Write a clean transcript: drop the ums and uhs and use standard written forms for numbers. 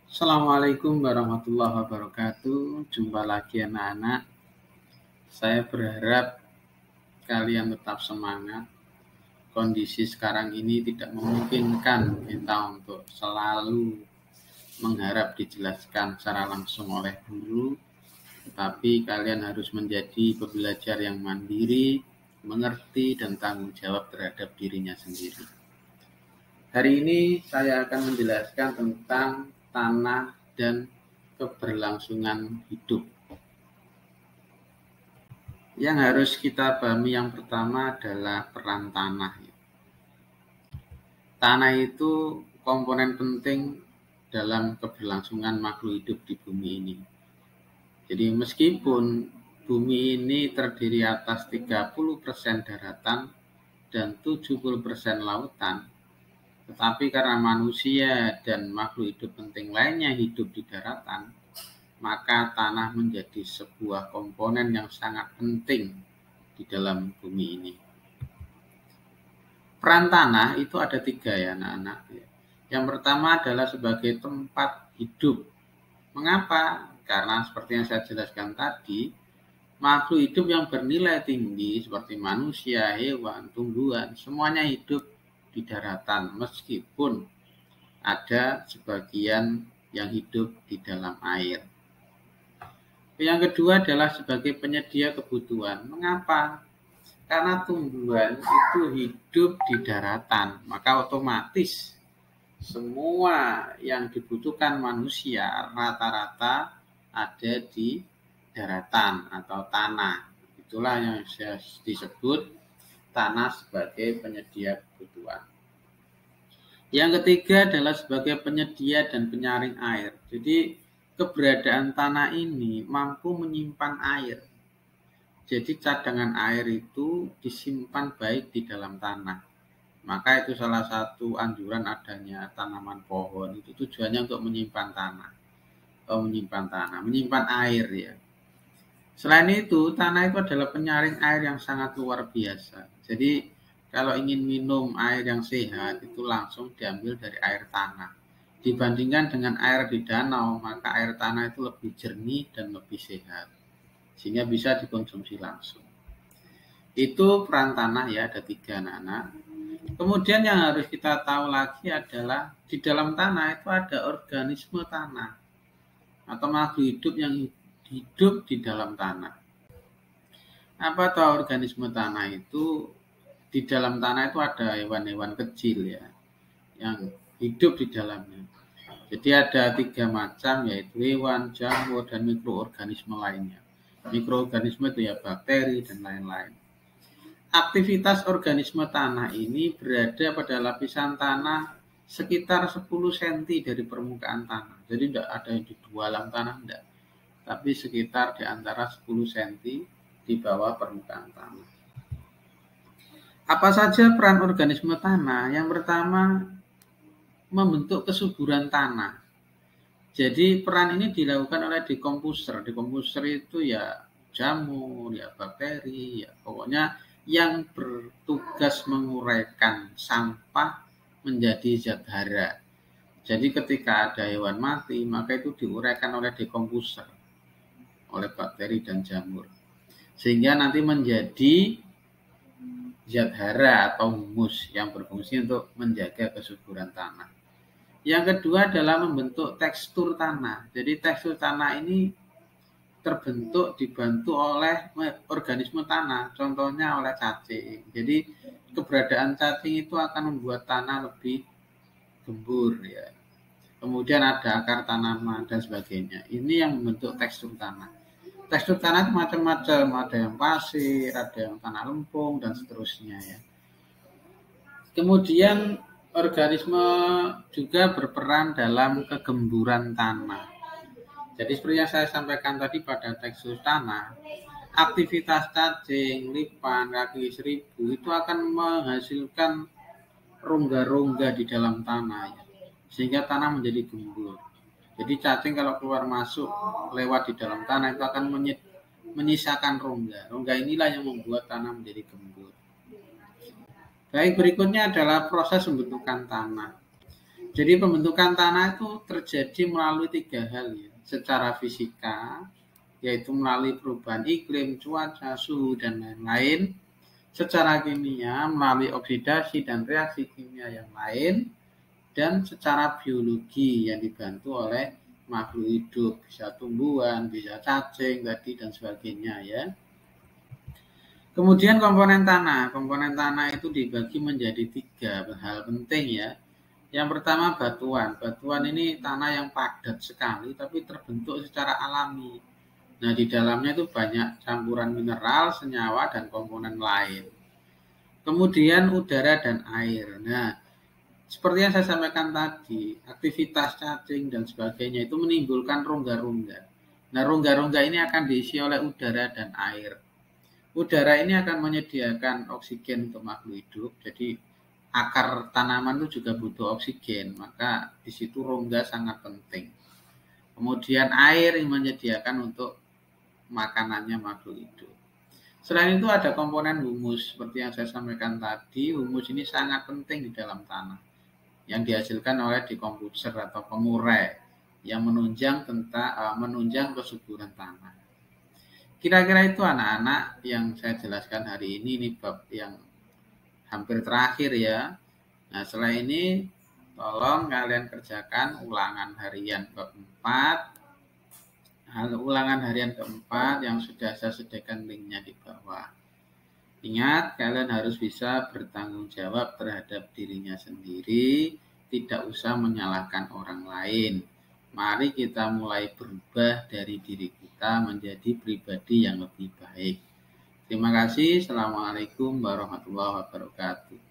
Assalamualaikum warahmatullahi wabarakatuh. Jumpa lagi anak-anak. Saya berharap kalian tetap semangat. Kondisi sekarang ini tidak memungkinkan kita untuk selalu mengharap dijelaskan secara langsung oleh guru. Tetapi kalian harus menjadi pembelajar yang mandiri, mengerti dan tanggung jawab terhadap dirinya sendiri. Hari ini saya akan menjelaskan tentang tanah dan keberlangsungan hidup. Yang harus kita pahami yang pertama adalah peran tanah. Tanah itu komponen penting dalam keberlangsungan makhluk hidup di bumi ini. Jadi meskipun bumi ini terdiri atas 30% daratan dan 70% lautan, tetapi karena manusia dan makhluk hidup penting lainnya hidup di daratan, maka tanah menjadi sebuah komponen yang sangat penting di dalam bumi ini. Peran tanah itu ada 3 ya anak-anak. Yang pertama adalah sebagai tempat hidup. Mengapa? Karena seperti yang saya jelaskan tadi, makhluk hidup yang bernilai tinggi seperti manusia, hewan, tumbuhan, semuanya hidup di daratan meskipun ada sebagian yang hidup di dalam air. Yang kedua adalah sebagai penyedia kebutuhan. Mengapa? Karena tumbuhan itu hidup di daratan, maka otomatis semua yang dibutuhkan manusia rata-rata ada di daratan atau tanah. Itulah yang disebut tanah sebagai penyedia kebutuhan. Yang ketiga adalah sebagai penyedia dan penyaring air. Jadi keberadaan tanah ini mampu menyimpan air. Jadi cadangan air itu disimpan baik di dalam tanah. Maka itu salah satu anjuran adanya tanaman pohon. Itu tujuannya untuk menyimpan tanah. Menyimpan air ya. Selain itu, tanah itu adalah penyaring air yang sangat luar biasa. Jadi kalau ingin minum air yang sehat itu langsung diambil dari air tanah. Dibandingkan dengan air di danau, maka air tanah itu lebih jernih dan lebih sehat. Sehingga bisa dikonsumsi langsung. Itu peran tanah ya, ada 3 anak-anak. Kemudian yang harus kita tahu lagi adalah di dalam tanah itu ada organisme tanah atau makhluk hidup yang hidup di dalam tanah. Apa tahu organisme tanah itu? Di dalam tanah itu ada hewan-hewan kecil ya yang hidup di dalamnya. Jadi ada 3 macam yaitu hewan, jamur, dan mikroorganisme lainnya. Mikroorganisme itu ya bakteri dan lain-lain. Aktivitas organisme tanah ini berada pada lapisan tanah sekitar 10 cm dari permukaan tanah. Jadi tidak ada yang di dalam tanah, tidak. Tapi sekitar di antara 10 cm di bawah permukaan tanah. Apa saja peran organisme tanah? Yang pertama, membentuk kesuburan tanah. Jadi peran ini dilakukan oleh dekomposer. Dekomposer itu ya jamur, ya bakteri, ya pokoknya yang bertugas menguraikan sampah menjadi zat hara. Jadi ketika ada hewan mati, maka itu diuraikan oleh dekomposer, oleh bakteri dan jamur. Sehingga nanti menjadi zat hara atau humus yang berfungsi untuk menjaga kesuburan tanah. Yang kedua adalah membentuk tekstur tanah. Jadi tekstur tanah ini terbentuk dibantu oleh organisme tanah, contohnya oleh cacing. Jadi keberadaan cacing itu akan membuat tanah lebih gembur ya. Kemudian ada akar tanaman dan sebagainya. Ini yang membentuk tekstur tanah. Tekstur tanah itu macam-macam, ada yang pasir, ada yang tanah lempung dan seterusnya ya. Kemudian organisme juga berperan dalam kegemburan tanah. Jadi seperti yang saya sampaikan tadi pada tekstur tanah, aktivitas cacing, lipan, kaki seribu itu akan menghasilkan rongga-rongga di dalam tanah ya, sehingga tanah menjadi gembur. Jadi cacing kalau keluar masuk lewat di dalam tanah itu akan menyisakan rongga. Rongga inilah yang membuat tanah menjadi gembur. Baik, berikutnya adalah proses pembentukan tanah. Jadi pembentukan tanah itu terjadi melalui 3 hal ya. Secara fisika, yaitu melalui perubahan iklim, cuaca, suhu, dan lain-lain. Secara kimia, melalui oksidasi dan reaksi kimia yang lain. Dan secara biologi yang dibantu oleh makhluk hidup, bisa tumbuhan, bisa cacing tadi dan sebagainya ya. Kemudian komponen tanah itu dibagi menjadi 3 hal penting ya. Yang pertama batuan. Batuan ini tanah yang padat sekali tapi terbentuk secara alami. Nah, di dalamnya itu banyak campuran mineral, senyawa, dan komponen lain. Kemudian udara dan air. Nah, seperti yang saya sampaikan tadi, aktivitas cacing dan sebagainya itu menimbulkan rongga-rongga. Nah, rongga-rongga ini akan diisi oleh udara dan air. Udara ini akan menyediakan oksigen untuk makhluk hidup, jadi akar tanaman itu juga butuh oksigen, maka di situ rongga sangat penting. Kemudian air yang menyediakan untuk makanannya makhluk hidup. Selain itu ada komponen humus, seperti yang saya sampaikan tadi, humus ini sangat penting di dalam tanah, yang dihasilkan oleh dekomposer atau pengurai, yang menunjang kesuburan tanah. Kira-kira itu anak-anak yang saya jelaskan hari ini bab yang hampir terakhir ya. Nah, setelah ini tolong kalian kerjakan ulangan harian bab 4. Ulangan harian keempat yang sudah saya sediakan linknya di bawah. Ingat, kalian harus bisa bertanggung jawab terhadap dirinya sendiri, tidak usah menyalahkan orang lain. Mari kita mulai berubah dari diri kita menjadi pribadi yang lebih baik. Terima kasih. Assalamualaikum warahmatullahi wabarakatuh.